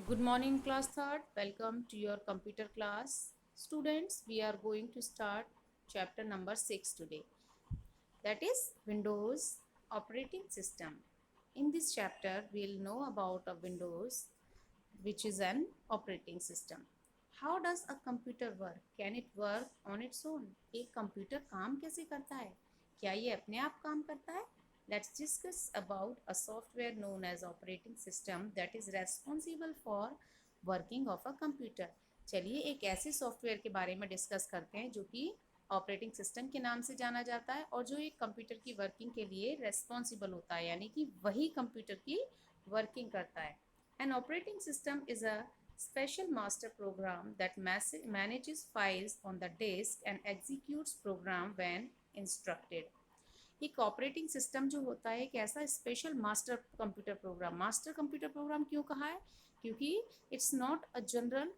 Good morning, class third. Welcome to your computer class. Students, we are going to start chapter number 6 today. That is Windows operating system. In this chapter, we'll know about a Windows, which is an operating system. How does a computer work? Can it work on its own? एक computer काम कैसे करता है? क्या ये अपने आप काम करता है? Let's discuss about a software known as operating system that is responsible for working of a computer. चलिए एक ऐसे सॉफ्टवेयर के बारे में डिस्कस करते हैं जो कि ऑपरेटिंग सिस्टम के नाम से जाना जाता है और जो एक कंप्यूटर की वर्किंग के लिए रेस्पॉन्सिबल होता है, यानी कि वही कंप्यूटर की वर्किंग करता है. An operating system is a special master program that manages files on the disk and executes program when instructed. एक ऑपरेटिंग सिस्टम जो होता है एक ऐसा स्पेशल मास्टर कंप्यूटर प्रोग्राम क्यों कहा है? क्योंकि it's not a general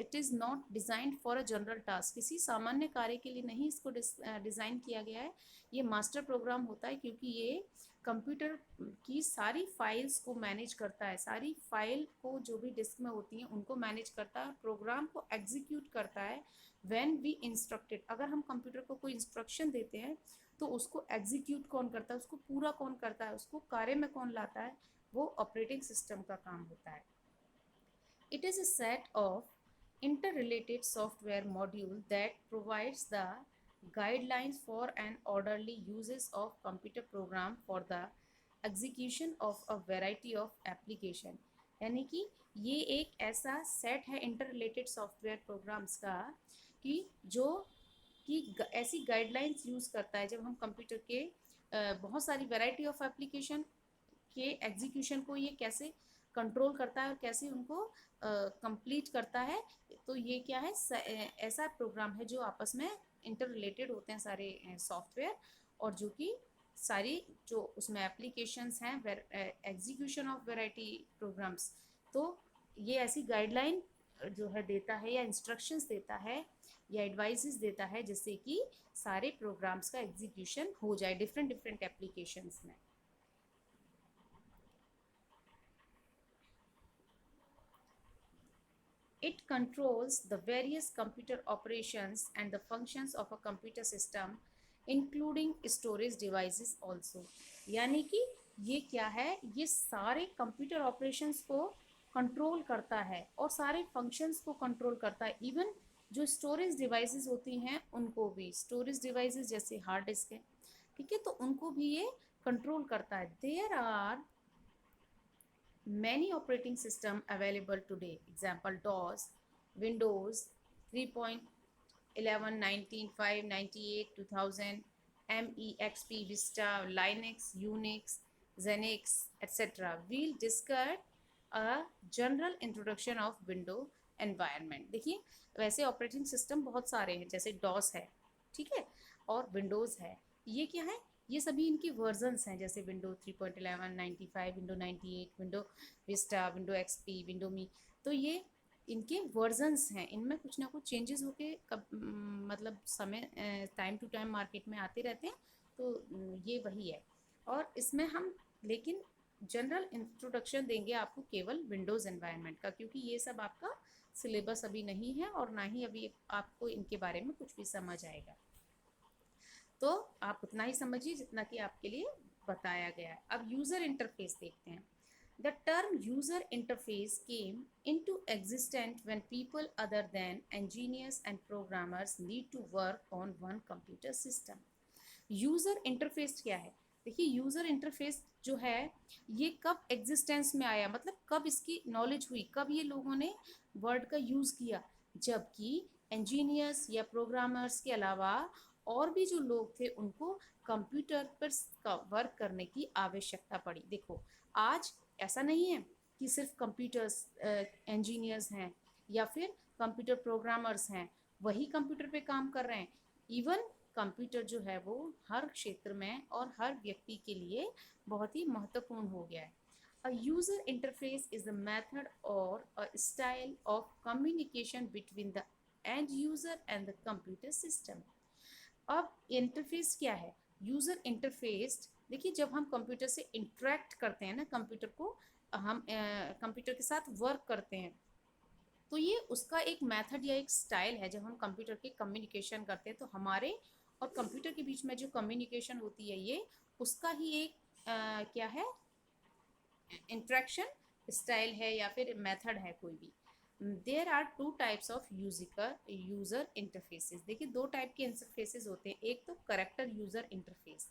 it is not designed for a general task. किसी सामान्य कार्य के लिए नहीं इसको डिज़ाइन किया गया है. ये मास्टर प्रोग्राम होता है क्योंकि ये कंप्यूटर की सारी फाइल्स को मैनेज करता है. सारी फाइल को जो भी डिस्क में होती हैं उनको मैनेज करता है, प्रोग्राम को एग्जीक्यूट करता है व्हेन वी इंस्ट्रक्टेड. अगर हम कंप्यूटर को कोई इंस्ट्रक्शन देते हैं तो उसको एग्जीक्यूट कौन करता है, उसको पूरा कौन करता है, उसको कार्य में कौन लाता है? वो ऑपरेटिंग सिस्टम का काम होता है. It is a set of interrelated software module that provides the guidelines for an orderly uses of computer program for the execution of a variety of application. यानी कि ये एक ऐसा सेट है इंटर रिलेटेड सॉफ्टवेयर प्रोग्राम्स का कि जो कि ऐसी गाइडलाइंस यूज़ करता है जब हम कंप्यूटर के बहुत सारी वैरायटी ऑफ एप्लीकेशन के एग्जीक्यूशन को ये कैसे कंट्रोल करता है और कैसे उनको कंप्लीट करता है. तो ये क्या है? ऐसा प्रोग्राम है जो आपस में इंटर रिलेटेड होते हैं सारे सॉफ्टवेयर, और जो कि सारी जो उसमें एप्लीकेशंस हैं एग्जीक्यूशन ऑफ वैरायटी प्रोग्राम्स. तो ये ऐसी गाइडलाइन जो है देता है या इंस्ट्रक्शंस देता है या एडवाइसेस देता है जिससे कि सारे प्रोग्राम्स का एग्जीक्यूशन हो जाए डिफरेंट डिफरेंट एप्लीकेशंस में. It controls the various computer operations and the functions of a computer system, including storage devices also. यानी कि ये क्या है? ये सारे कंप्यूटर ऑपरेशंस को कंट्रोल करता है और सारे फंक्शंस को कंट्रोल करता है. इवन जो स्टोरेज डिवाइसेस होती हैं उनको भी, स्टोरेज डिवाइसेस जैसे हार्ड डिस्क है, ठीक है, तो उनको भी ये कंट्रोल करता है. There are many operating system available today. Example: DOS, Windows 3.11, 19.5, 98, 2000, ME, XP, Vista, Linux, Unix, Xenix, etc. We'll discuss a general introduction of Windows environment. देखिए, वैसे ऑपरेटिंग सिस्टम बहुत सारे हैं, जैसे डॉस है, ठीक है, और विंडोज़ है. ये क्या है? ये सभी इनकी वर्जन्स हैं, जैसे window 3.11, 95, window 98, window vista, window XP, window ME. तो ये इनके वर्जन्स हैं, इनमें कुछ ना कुछ चेंजेस होके मतलब समय टाइम टू टाइम मार्केट में आते रहते हैं. तो ये वही है. और इसमें हम लेकिन जनरल इंट्रोडक्शन देंगे आपको केवल विंडोज़ एनवायरनमेंट का, क्योंकि ये सब आपका सिलेबस अभी नहीं है और ना ही अभी आपको इनके बारे में कुछ भी समझ आएगा. तो आप उतना ही समझिए जितना कि आपके लिए बताया गया है. अब यूज़र इंटरफेस देखते हैं. The term user interface came into existence when people other than engineers and programmers need to work on one computer system. User interface क्या है? देखिए, यूज़र इंटरफेस जो है ये कब एग्जिस्टेंस में आया, मतलब कब इसकी नॉलेज हुई, कब ये लोगों ने वर्ड का यूज़ किया? जबकि इंजीनियर्स या प्रोग्रामर्स के अलावा और भी जो लोग थे उनको कंप्यूटर पर वर्क करने की आवश्यकता पड़ी. देखो, आज ऐसा नहीं है कि सिर्फ कंप्यूटर्स इंजीनियर्स हैं या फिर कंप्यूटर प्रोग्रामर्स हैं वही कंप्यूटर पे काम कर रहे हैं. इवन कंप्यूटर जो है वो हर क्षेत्र में और हर व्यक्ति के लिए बहुत ही महत्वपूर्ण हो गया है. A user interface is a method or a style of communication between the end user and the computer system. अब इंटरफेस क्या है? यूज़र इंटरफेस, देखिए, जब हम कंप्यूटर से इंटरेक्ट करते हैं ना, कंप्यूटर को हम कंप्यूटर के साथ वर्क करते हैं, तो ये उसका एक मेथड या एक स्टाइल है। जब हम कंप्यूटर के कम्युनिकेशन करते हैं तो हमारे और कंप्यूटर के बीच में जो कम्युनिकेशन होती है, ये उसका ही एक क्या है, इंट्रैक्शन स्टाइल है या फिर मेथड है कोई भी। There are two types of user interfaces. देखिए दो टाइप के इंटरफेसेस होते हैं, एक तो character user interface.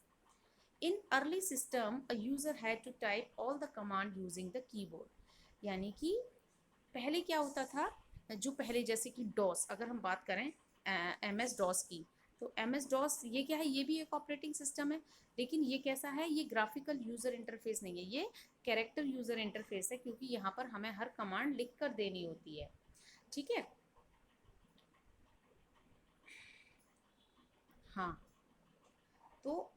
In early system a user had to type all the command using the keyboard. यानी कि पहले क्या होता था, जो पहले जैसे कि डॉस, अगर हम बात करें एम एस डॉस की, तो एम एस डॉस ये क्या है, ये भी एक ऑपरेटिंग सिस्टम है, लेकिन ये कैसा है, ये ग्राफिकल यूज़र इंटरफेस नहीं है, ये कैरेक्टर यूज़र इंटरफेस है, क्योंकि यहाँ पर हमें हर कमांड लिख कर देनी होती है। ठीक है, हाँ। तो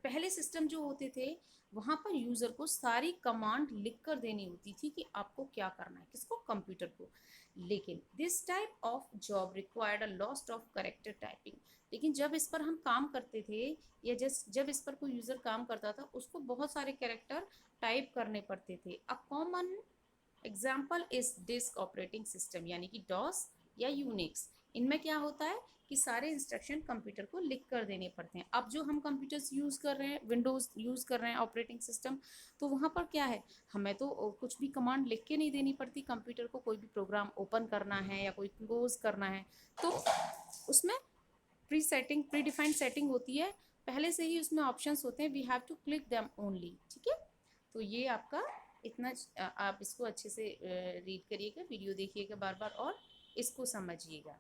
पहले सिस्टम जो होते थे, वहाँ पर यूज़र को सारी कमांड लिख कर देनी होती थी कि आपको क्या करना है, किसको, कंप्यूटर को। लेकिन this type of job required a lot of character typing. लेकिन जब इस पर हम काम करते थे, या जब इस पर कोई यूज़र काम करता था, उसको बहुत सारे कैरेक्टर टाइप करने पड़ते थे। A common example is disk operating system, यानी कि डॉस या यूनिक्स। इनमें क्या होता है कि सारे इंस्ट्रक्शन कंप्यूटर को लिख कर देने पड़ते हैं। अब जो हम कंप्यूटर्स यूज़ कर रहे हैं, विंडोज़ यूज़ कर रहे हैं ऑपरेटिंग सिस्टम, तो वहाँ पर क्या है, हमें तो कुछ भी कमांड लिख के नहीं देनी पड़ती कंप्यूटर को। कोई भी प्रोग्राम ओपन करना है या कोई क्लोज करना है, तो उसमें प्री डिफाइंड सेटिंग होती है, पहले से ही उसमें ऑप्शंस होते हैं, we have to click them only. ठीक है, तो ये आपका इतना, आप इसको अच्छे से रीड करिएगा, वीडियो देखिएगा बार बार और इसको समझिएगा।